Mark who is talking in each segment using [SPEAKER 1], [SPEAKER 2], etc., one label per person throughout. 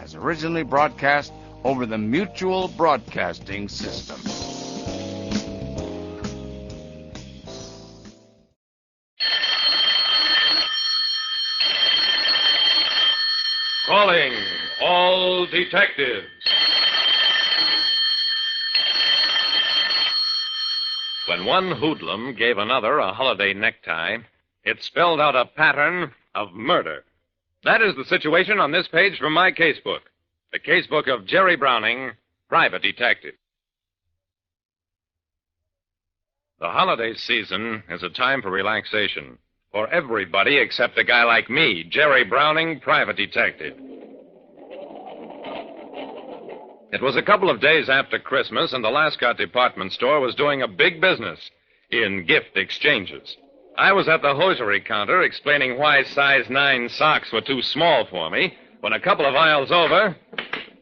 [SPEAKER 1] as originally broadcast over the Mutual Broadcasting System.
[SPEAKER 2] Calling all detectives. When one hoodlum gave another a holiday necktie, it spelled out a pattern of murder. That is the situation on this page from my casebook. The casebook of Jerry Browning, private detective. The holiday season is a time for relaxation for everybody except a guy like me, Jerry Browning, private detective. It was a couple of days after Christmas, and the Lascott department store was doing a big business in gift exchanges. I was at the hosiery counter explaining why size 9 socks were too small for me, when a couple of aisles over,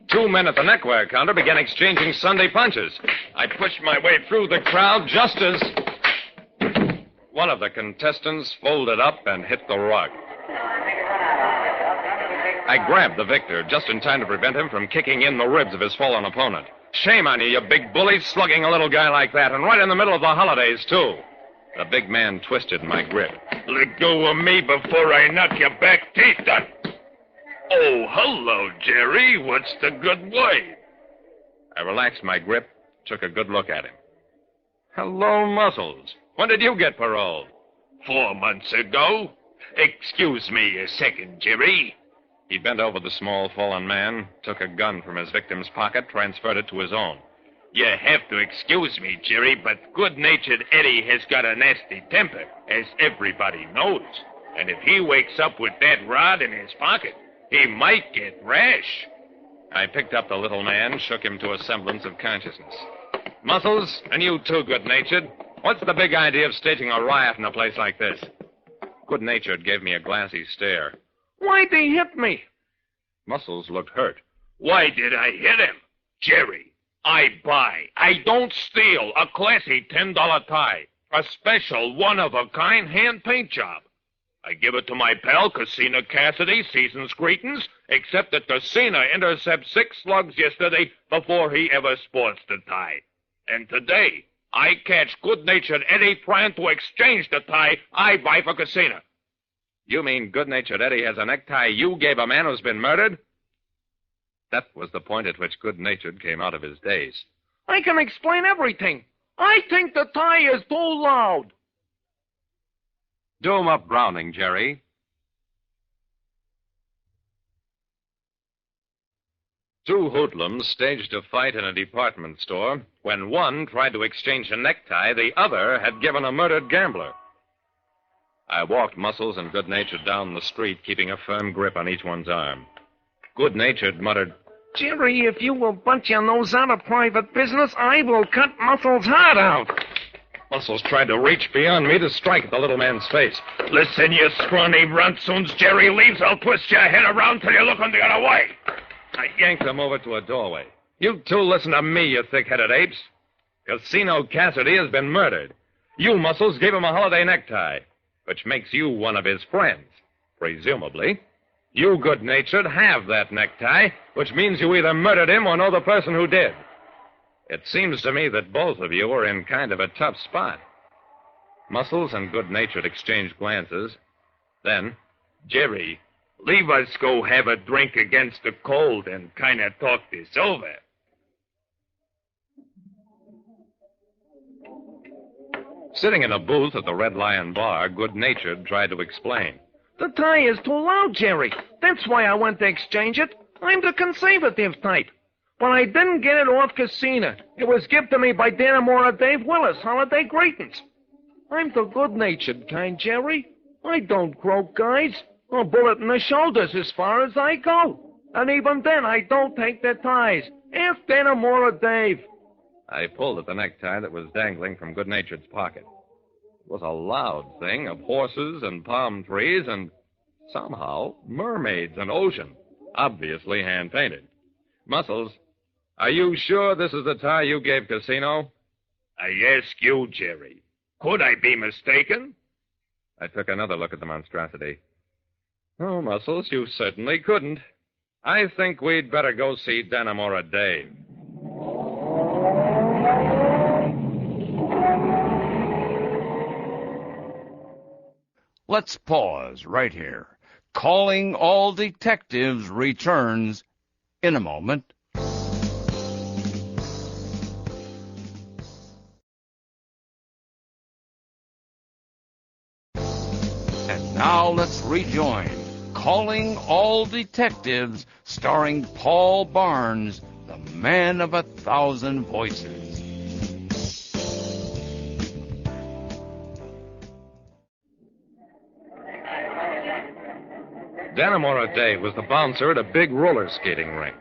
[SPEAKER 2] 2 men at the neckwear counter began exchanging Sunday punches. I pushed my way through the crowd just as one of the contestants folded up and hit the rug. I grabbed the victor just in time to prevent him from kicking in the ribs of his fallen opponent. Shame on you big bully, slugging a little guy like that, and right in the middle of the holidays, too. The big man twisted my grip.
[SPEAKER 3] Let go of me before I knock your back teeth out. Oh, hello, Jerry. What's the good word?
[SPEAKER 2] I relaxed my grip, took a good look at him. Hello, Muscles. When did you get paroled?
[SPEAKER 3] 4 months ago. Excuse me a second, Jerry.
[SPEAKER 2] He bent over the small, fallen man, took a gun from his victim's pocket, transferred it to his own.
[SPEAKER 3] You have to excuse me, Jerry, but good-natured Eddie has got a nasty temper, as everybody knows. And if he wakes up with that rod in his pocket, he might get rash.
[SPEAKER 2] I picked up the little man, shook him to a semblance of consciousness. Muscles, and you too, good-natured. What's the big idea of staging a riot in a place like this? Good-natured gave me a glassy stare.
[SPEAKER 4] Why'd they hit me?
[SPEAKER 2] Muscles looked hurt.
[SPEAKER 3] Why did I hit him? Jerry, I buy, I don't steal a classy $10 tie. A special, one-of-a-kind hand paint job. I give it to my pal, Casino Cassidy, season's greetings, except that Casino intercepted 6 slugs yesterday before he ever sports the tie. And today, I catch good-natured Eddie trying to exchange the tie I buy for Casino.
[SPEAKER 2] You mean good-natured Eddie has a necktie you gave a man who's been murdered? That was the point at which good-natured came out of his daze.
[SPEAKER 4] I can explain everything. I think the tie is too loud.
[SPEAKER 2] Do 'em up, Browning, Jerry. Two hoodlums staged a fight in a department store. When one tried to exchange a necktie, the other had given a murdered gambler. I walked Muscles and Good-natured down the street, keeping a firm grip on each one's arm. Good-natured muttered,
[SPEAKER 4] Jerry, if you will butt your nose out of private business, I will cut Muscles' heart out.
[SPEAKER 2] Muscles tried to reach beyond me to strike at the little man's face.
[SPEAKER 3] Listen, you scrawny runt, soon as Jerry leaves, I'll twist your head around till you look the other way.
[SPEAKER 2] I yanked him over to a doorway. You two listen to me, you thick-headed apes. Casino Cassidy has been murdered. You, Muscles, gave him a holiday necktie, which makes you one of his friends, presumably. You, good-natured, have that necktie, which means you either murdered him or know the person who did. It seems to me that both of you are in kind of a tough spot. Muscles and Good-natured exchanged glances. Then,
[SPEAKER 3] Jerry, leave us go have a drink against the cold and kind of talk this over.
[SPEAKER 2] Sitting in a booth at the Red Lion Bar, Good-natured tried to explain.
[SPEAKER 4] The tie is too loud, Jerry. That's why I went to exchange it. I'm the conservative type. But I didn't get it off Casino. It was given to me by Danamora Dave Willis, holiday greetings. I'm the good-natured kind, Jerry. I don't croak guys. A bullet in the shoulders as far as I go. And even then, I don't take their ties. Ask Danamora Dave.
[SPEAKER 2] I pulled at the necktie that was dangling from Good-natured's pocket. It was a loud thing of horses and palm trees and, somehow, mermaids and ocean, obviously hand-painted. Muscles, are you sure this is the tie you gave Casino?
[SPEAKER 3] I ask you, Jerry. Could I be mistaken?
[SPEAKER 2] I took another look at the monstrosity. Oh, Muscles, you certainly couldn't. I think we'd better go see Dannemora Dave.
[SPEAKER 1] Let's pause right here. Calling All Detectives returns in a moment. And now let's rejoin Calling All Detectives, starring Paul Barnes, the man of 1,000 voices.
[SPEAKER 2] Dannemora Dave was the bouncer at a big roller skating rink.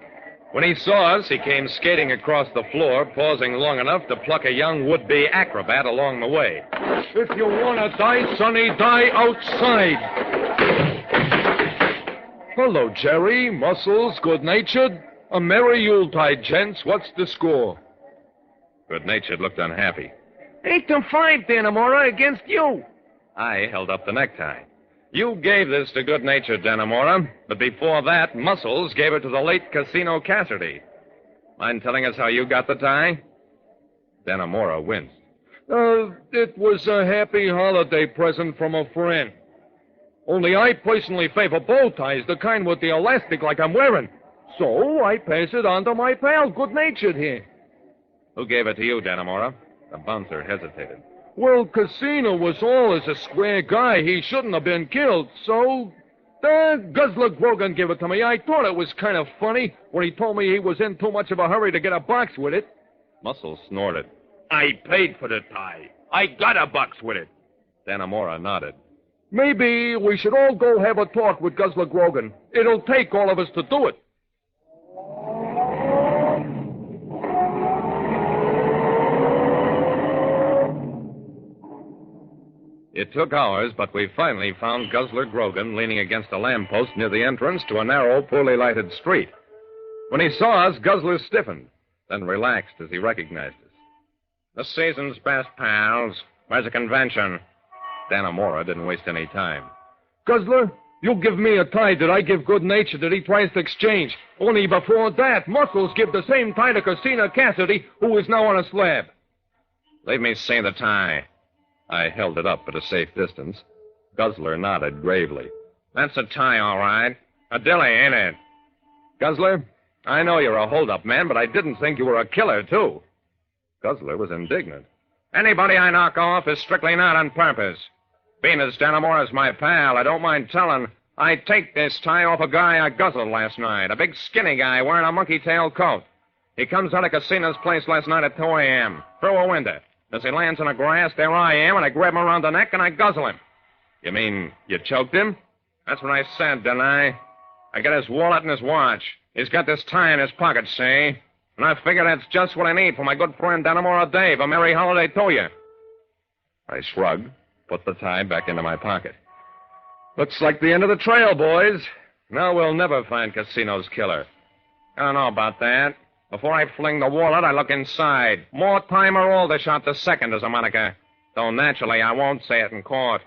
[SPEAKER 2] When he saw us, he came skating across the floor, pausing long enough to pluck a young would-be acrobat along the way.
[SPEAKER 4] If you want to die, Sonny, die outside. Hello, Jerry. Muscles, good-natured. A merry Yuletide, gents. What's the score?
[SPEAKER 2] Good-natured looked unhappy.
[SPEAKER 4] 8-5, Dannemora, against you.
[SPEAKER 2] I held up the necktie. You gave this to good-natured Dannemora, but before that, Muscles gave it to the late Casino Cassidy. Mind telling us how you got the tie? Dannemora winced.
[SPEAKER 4] It was a happy holiday present from a friend. Only I personally favor bow ties, the kind with the elastic like I'm wearing. So I pass it on to my pal, good-natured here.
[SPEAKER 2] Who gave it to you, Dannemora? The bouncer hesitated.
[SPEAKER 4] Well, Casino was always a square guy. He shouldn't have been killed, so... Guzzler Grogan gave it to me. I thought it was kind of funny when he told me he was in too much of a hurry to get a box with it.
[SPEAKER 2] Muscle snorted.
[SPEAKER 3] I paid for the tie. I got a box with it.
[SPEAKER 2] Dannemora nodded.
[SPEAKER 4] Maybe we should all go have a talk with Guzzler Grogan. It'll take all of us to do it.
[SPEAKER 2] It took hours, but we finally found Guzzler Grogan leaning against a lamppost near the entrance to a narrow, poorly lighted street. When he saw us, Guzzler stiffened, then relaxed as he recognized us. The season's best, pals. Where's the convention? Dannemora didn't waste any time.
[SPEAKER 4] Guzzler, you give me a tie that I give good-natured that he tries to exchange. Only before that, Muscles give the same tie to Casino Cassidy, who is now on a slab.
[SPEAKER 2] Leave me see the tie. I held it up at a safe distance. Guzzler nodded gravely. That's a tie, all right. A dilly, ain't it? Guzzler, I know you're a hold-up man, but I didn't think you were a killer, too. Guzzler was indignant. Anybody I knock off is strictly not on purpose. Being as Dannemora's my pal, I don't mind telling, I take this tie off a guy I guzzled last night, a big skinny guy wearing a monkey-tail coat. He comes out of Casino's place last night at 2 a.m., through a window. As he lands on the grass, there I am, and I grab him around the neck, and I guzzle him. You mean you choked him? That's what I said, didn't I? I got his wallet and his watch. He's got this tie in his pocket, see? And I figure that's just what I need for my good friend Dannemora Dave. A merry holiday to you. I shrugged, put the tie back into my pocket. Looks like the end of the trail, boys. Now we'll never find Casino's killer. I don't know about that. Before I fling the wallet, I look inside. Mortimer Aldershot II is a moniker. Though naturally, I won't say it in court.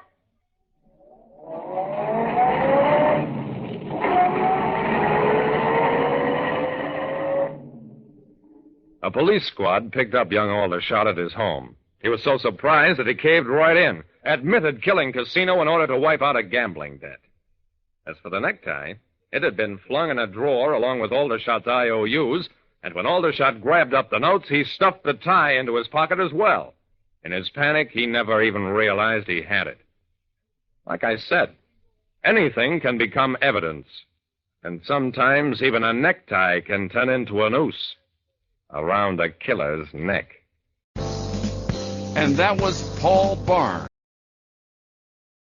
[SPEAKER 2] A police squad picked up young Aldershot at his home. He was so surprised that he caved right in, admitted killing Casino in order to wipe out a gambling debt. As for the necktie, it had been flung in a drawer along with Aldershot's IOUs, and when Aldershot grabbed up the notes, he stuffed the tie into his pocket as well. In his panic, he never even realized he had it. Like I said, anything can become evidence, and sometimes even a necktie can turn into a noose around a killer's neck.
[SPEAKER 1] And that was Paul Barnes.